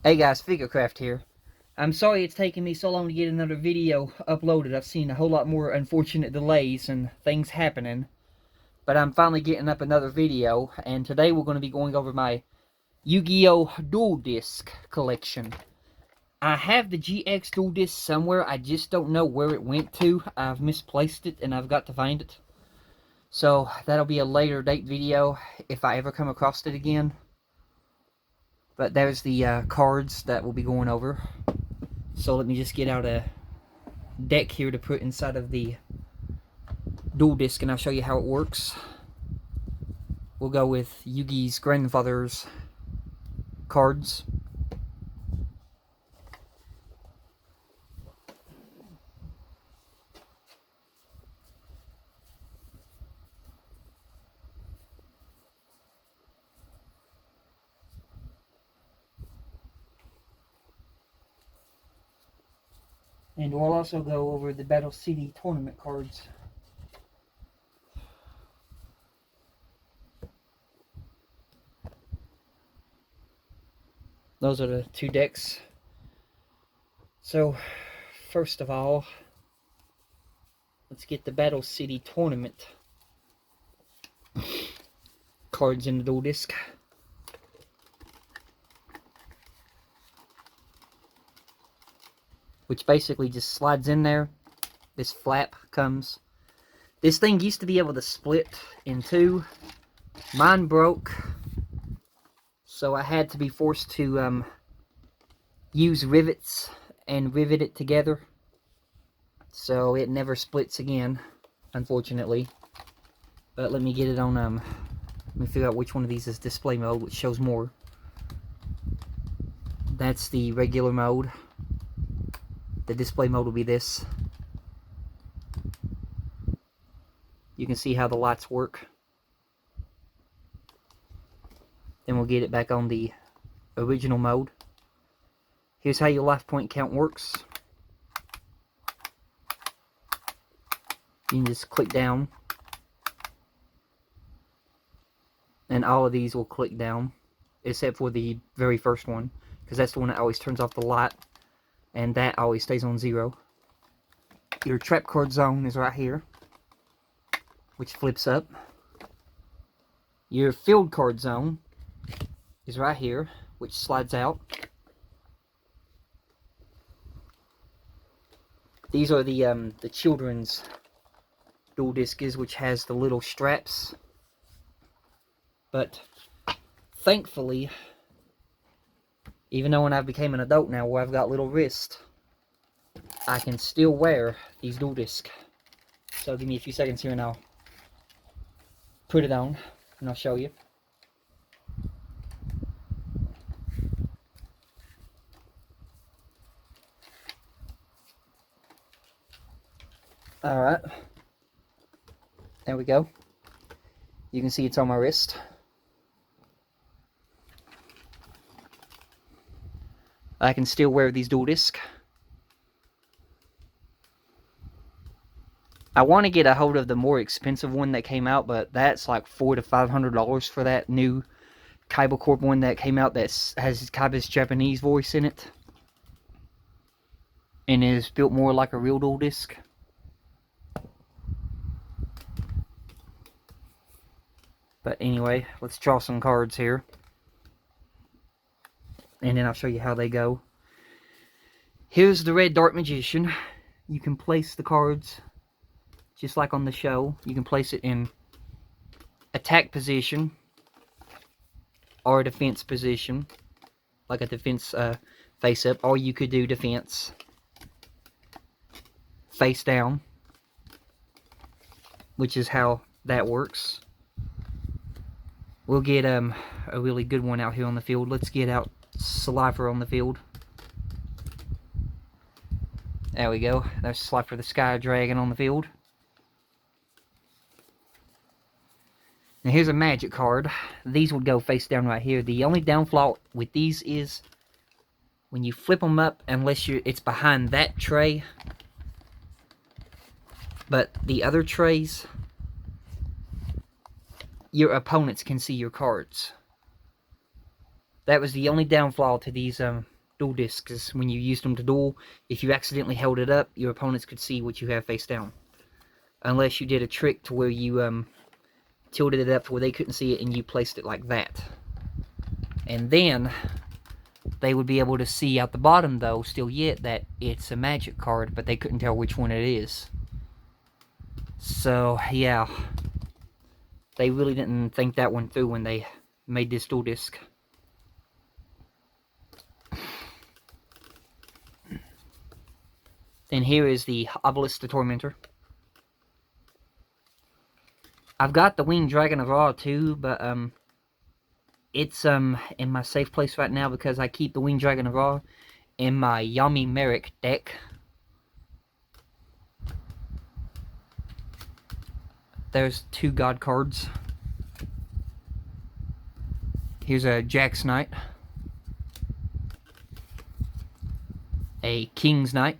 Hey guys, Figurecraft here. I'm sorry it's taken me so long to get another video uploaded. I've seen a whole lot more unfortunate delays and things happening. But I'm finally getting up another video, and today we're going to be going over my Yu-Gi-Oh! Duel Disc collection. I have the GX Duel Disc somewhere, I just don't know where it went to. I've misplaced it and I've got to find it. So that'll be a later date video if I ever come across it again. But there's the cards that we'll be going over. So let me just get out a deck here to put inside of the dual disc, and I'll show you how it works. We'll go with Yugi's grandfather's cards. And we'll also go over the Battle City tournament cards. Those are the two decks. So, first of all, let's get the Battle City tournament cards in the dual disc. Which basically just slides in there. This flap comes. This thing used to be able to split in two. Mine broke, so I had to be forced to use rivets and rivet it together. So it never splits again, unfortunately. But let me get it on, let me figure out which one of these is display mode, which shows more. That's the regular mode. The display mode will be this. You can see how the lights work. Then we'll get it back on the original mode. Here's how your life point count works. You can just click down. And all of these will click down. Except for the very first one. Because that's the one that always turns off the light. And that always stays on 0. Your trap card zone is right here, which flips up. Your field card zone is right here, which slides out. These are the children's dual discs, which has the little straps. But thankfully, even though when I became an adult now, where I've got little wrists, I can still wear these dual discs. So give me a few seconds here and I'll put it on and I'll show you. Alright. There we go. You can see it's on my wrist. I can still wear these dual discs. I want to get a hold of the more expensive one that came out, but that's like $400 to $500 for that new Kaiba Corp one that came out that has Kaiba's Japanese voice in it. And is built more like a real dual disc. But anyway, let's draw some cards here. And then I'll show you how they go. Here's the Red Dark Magician. You can place the cards just like on the show. You can place it in attack position or defense position, like a defense face up, or you could do defense face down, which is how that works. We'll get a really good one out here on the field. Let's get out Slifer on the field. There we go. There's Slifer the Sky Dragon on the field. Now here's a magic card. These would go face down right here. The only downfall with these is when you flip them up, unless it's behind that tray. But the other trays, your opponents can see your cards. That was the only downfall to these duel discs. When you used them to duel, if you accidentally held it up, your opponents could see what you have face down. Unless you did a trick to where you tilted it up to where they couldn't see it and you placed it like that. And then they would be able to see out the bottom, though, still yet, that it's a magic card, but they couldn't tell which one it is. So, yeah. They really didn't think that one through when they made this duel disc. Then here is the Obelisk the Tormentor. I've got the Winged Dragon of Ra too, but it's in my safe place right now because I keep the Winged Dragon of Ra in my Yami Merrick deck. There's 2 God cards. Here's a Jack's Knight, a King's Knight,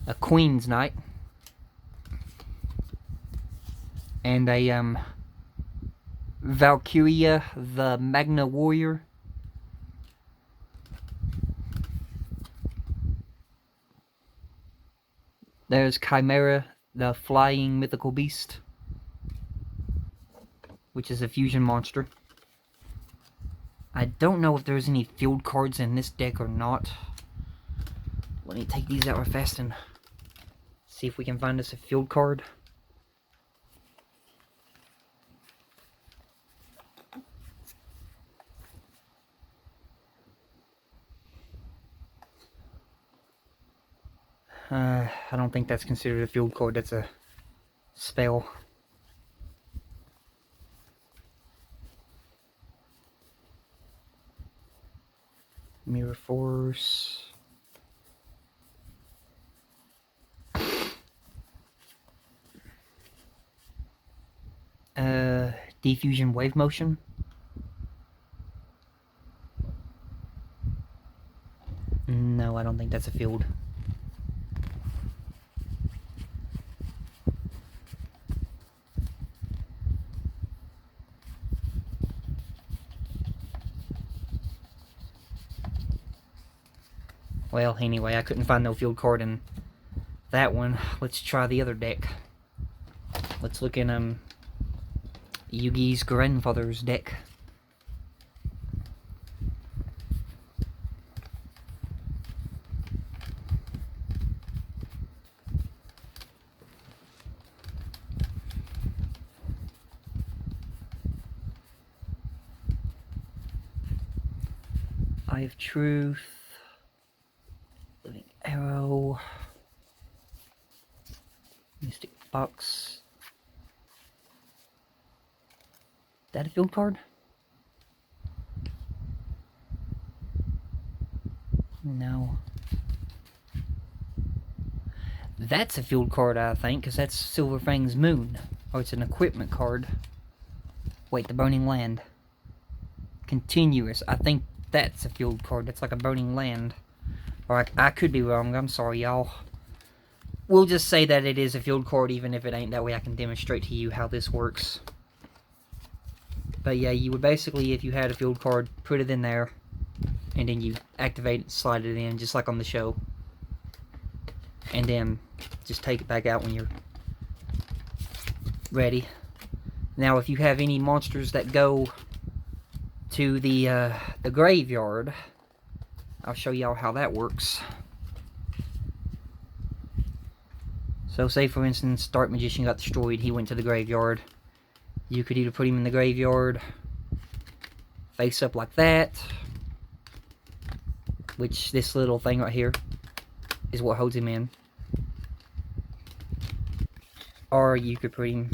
a Queen's Knight, and a Valkyria the Magna Warrior. There's Chimera the Flying Mythical Beast, which is a fusion monster. I don't know if there's any field cards in this deck or not. Let me take these out real fast and see if we can find us a field card. I don't think that's considered a field card, that's a spell. Mirror Force. Diffusion Wave Motion. No, I don't think that's a field. Well, anyway, I couldn't find no field card in that one. Let's try the other deck. Let's look in Yugi's grandfather's deck. Eye of Truth. Living Arrow. Mystic Box. Is that a field card? No. That's a field card, I think, because that's Silverfang's Moon. Oh, it's an equipment card. Wait, the Burning Land. Continuous. I think that's a field card. That's like a Burning Land. Or I could be wrong. I'm sorry, y'all. We'll just say that it is a field card, even if it ain't. That way I can demonstrate to you how this works. But yeah, you would basically, if you had a field card, put it in there. And then you activate it, slide it in, just like on the show. And then just take it back out when you're ready. Now, if you have any monsters that go to the graveyard, I'll show y'all how that works. So say for instance, Dark Magician got destroyed, he went to the graveyard. You could either put him in the graveyard, face up like that, which this little thing right here is what holds him in. Or you could put him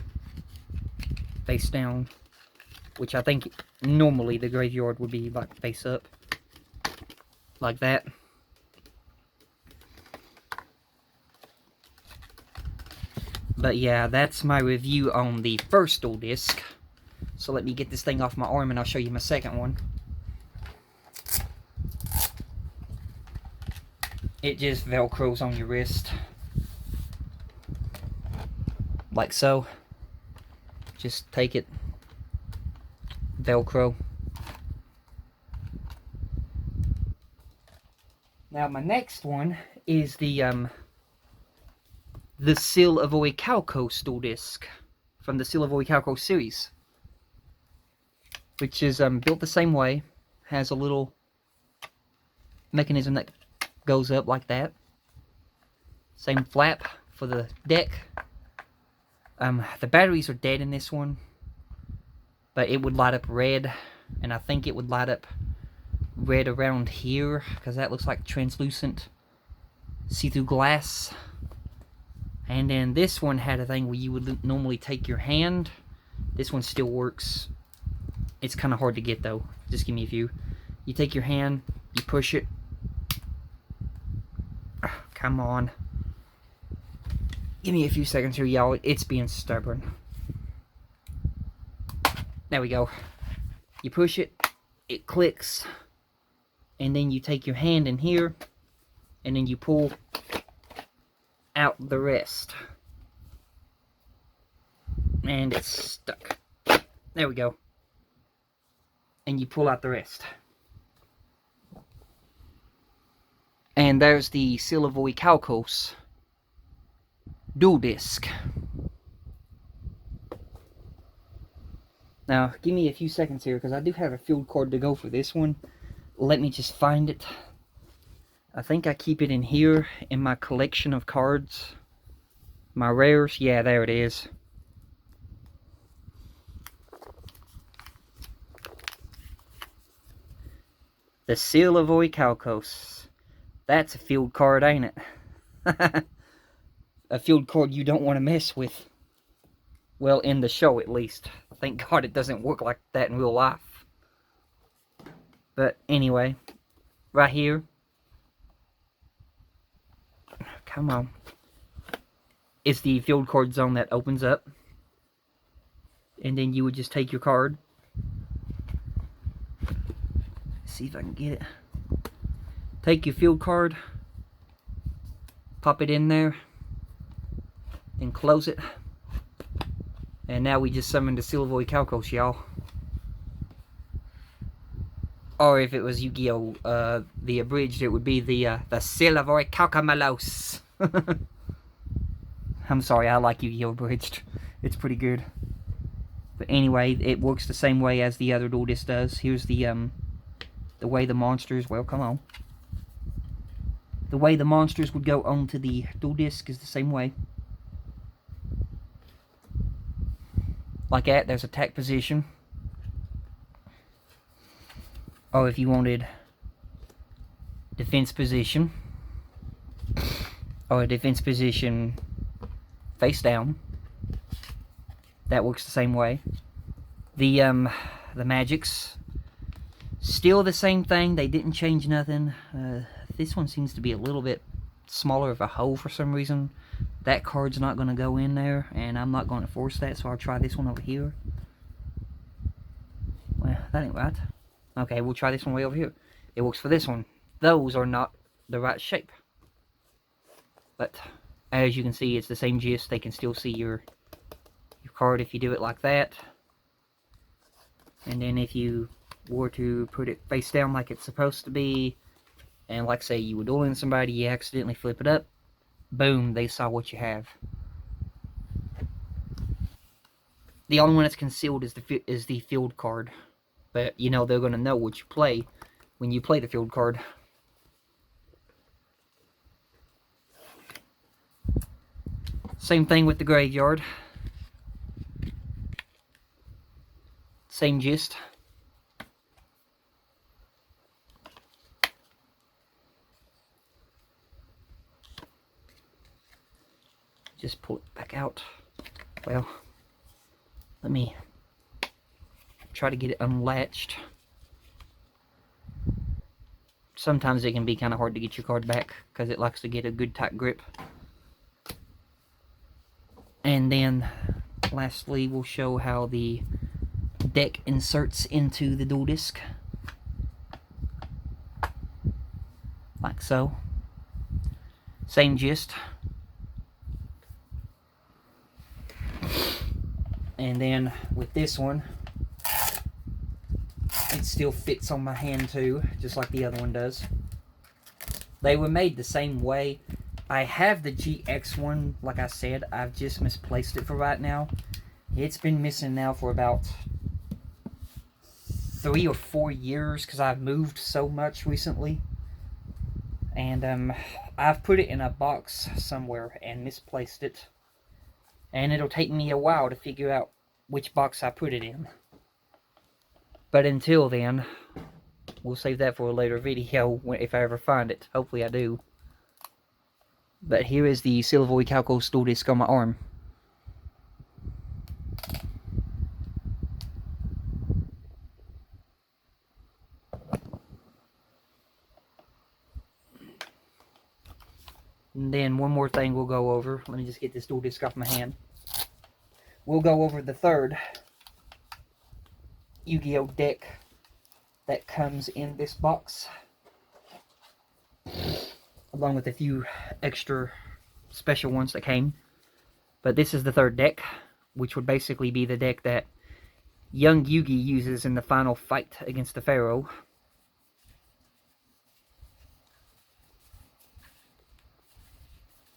face down, which I think normally the graveyard would be like face up, like that. But yeah, that's my review on the first duel disc. So let me get this thing off my arm and I'll show you my second one. It just velcros on your wrist. Like so. Just take it. Velcro. Now my next one is the Seal of Orichalcos dual disc from the Seal of Orichalcos series, which is built the same way. Has a little mechanism that goes up like that. Same flap for the deck. The batteries are dead in this one, but it would light up red, and I think it would light up red around here because that looks like translucent see-through glass. And then this one had a thing where you would normally take your hand. This one still works. It's kind of hard to get though. Just give me a few. You take your hand, you push it. Come on. Give me a few seconds here, y'all. It's being stubborn. There we go. You push it, it clicks, and then you take your hand in here, and then you pull out the rest. And it's stuck. There we go. And you pull out the rest. And there's the Seal of Orichalcos dual disc. Now, give me a few seconds here because I do have a field card to go for this one. Let me just find it. I think I keep it in here in my collection of cards. My rares. Yeah, there it is. The Seal of Orichalcos. That's a field card, ain't it? A field card you don't want to mess with. Well, in the show at least. Thank God it doesn't work like that in real life. But anyway, right here. Come on. It's the field card zone that opens up. And then you would just take your card. See if I can get it. Take your field card. Pop it in there. And close it. And now we just summoned the Seal of Orichalcos, y'all. Or if it was Yu-Gi-Oh! The abridged, it would be the Seal of Orichalcos. I'm sorry, I like Yu-Gi-Oh! Abridged. It's pretty good. But anyway, it works the same way as the other dual disc does. Here's the way the monsters, well, come on. The way the monsters would go onto the dual disc is the same way. Like that, there's attack position. Or if you wanted defense position. Or a defense position face down. That works the same way. The magics, still the same thing. They didn't change nothing. This one seems to be a little bit smaller of a hole for some reason. That card's not going to go in there, and I'm not going to force that, so I'll try this one over here. Well, that ain't right. Okay, we'll try this one way over here. It works for this one. Those are not the right shape. But, as you can see, it's the same gist. They can still see your card if you do it like that. And then if you were to put it face down like it's supposed to be, and like say you were dueling somebody, you accidentally flip it up, boom, they saw what you have. The only one that's concealed is the field card. But, you know, they're going to know what you play when you play the field card. Same thing with the graveyard. Same gist. Just pull it back out. Well, let me try to get it unlatched. Sometimes it can be kind of hard to get your card back because it likes to get a good tight grip. And then lastly, we'll show how the deck inserts into the dual disc. Like so. Same gist. And then with this one, it still fits on my hand too, just like the other one does. They were made the same way. I have the GX one, like I said. I've just misplaced it for right now. It's been missing now for about 3 or 4 years because I've moved so much recently. And I've put it in a box somewhere and misplaced it. And it'll take me a while to figure out which box I put it in. But until then, we'll save that for a later video if I ever find it. Hopefully I do. But here is the silver Orichalcos dual disc on my arm. And then one more thing we'll go over. Let me just get this dual disc off my hand. We'll go over the third Yu-Gi-Oh deck that comes in this box, along with a few extra special ones that came. But this is the third deck, which would basically be the deck that young Yugi uses in the final fight against the Pharaoh.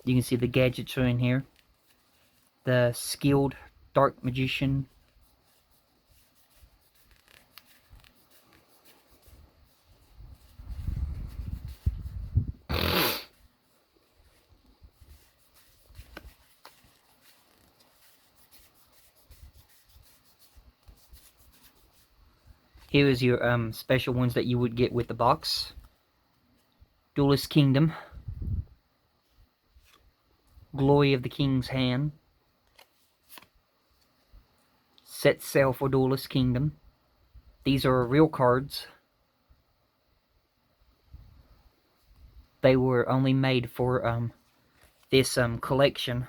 You can see the gadgets are in here. The skilled dark magician. Here is your special ones that you would get with the box. Duelist Kingdom. Glory of the King's Hand. Set sail for Duelist Kingdom. These are real cards. They were only made for this collection.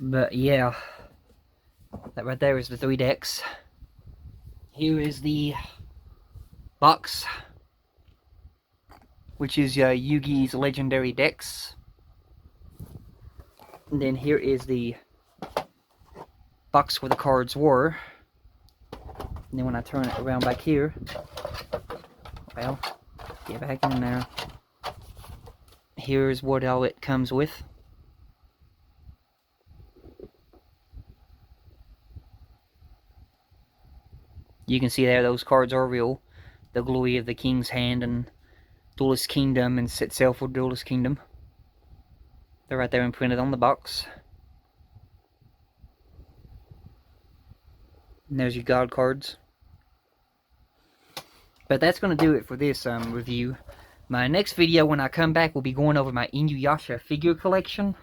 But yeah, that right there is the 3 decks. Here is the box, which is Yugi's legendary decks. And then here is the box where the cards were. And then when I turn it around back here, well, get back in there. Here's what all it comes with. You can see there those cards are real. The Glory of the King's Hand and Duelist Kingdom and Set Sail for Duelist Kingdom. They're right there imprinted on the box. And there's your God cards. But that's going to do it for this review. My next video when I come back will be going over my Inuyasha figure collection.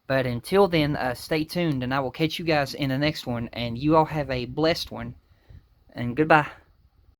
But until then, stay tuned and I will catch you guys in the next one. And you all have a blessed one. And goodbye.